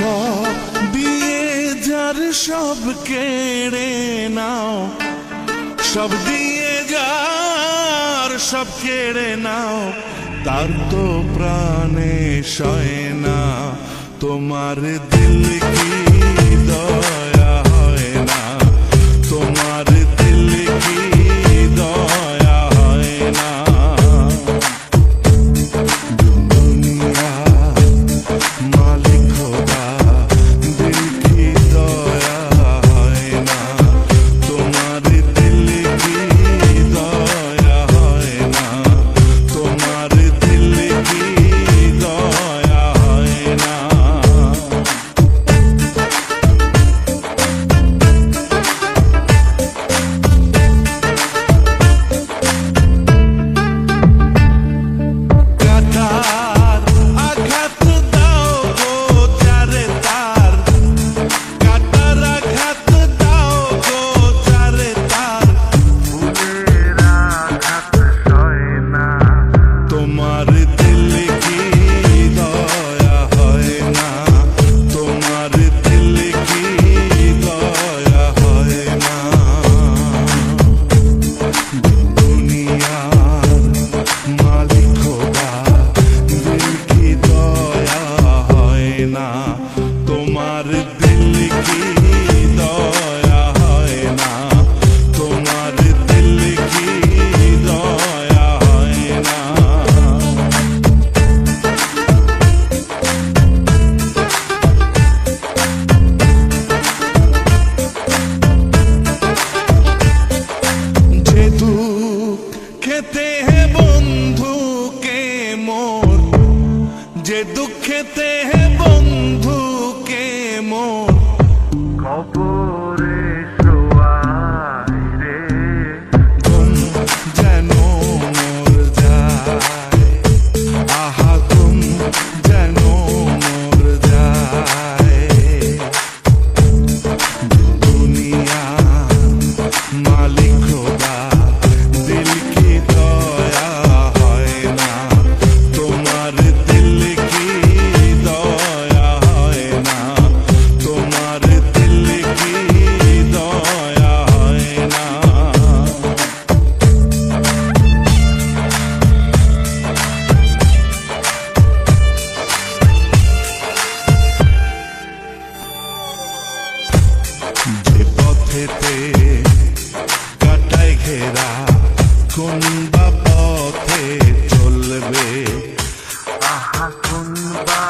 সব দিয়ে যার সব কেড়ে নাও, সব দিয়ে যার সব কেড়ে নাও, তার তো প্রাণে সয় না। তোমার দিল কি দয়া হয় না, তোমার দিল কি দয়া হয় না। দুনিয়া মালিক খোদা, দিল কি দয়া হয় না, তোমার দিল কি দয়া হয় না, তোমার দিল কি দয়া হয় না। তোমার দিল কি দয়া হয় না, তোমার দিল কি দয়া হয় না। যে দুঃখেতে হে বন্ধু কে মোর, যে দুঃখেতে হে বন্ধু কে মোর কবরে শোয়াই রে, ঘুম যেন মোর যায়, আহা ঘুম যেন মোর যায়। দুনিয়া মালিক খোদা, দিল কি দয়া হয় না, তোমার দিল কি দয়া হয় না, তোমার দিল কি দয়া হয় না। যে পথেতে কাটায় ঘেরা, কোন বা পথে চলবে, আহা কোন বা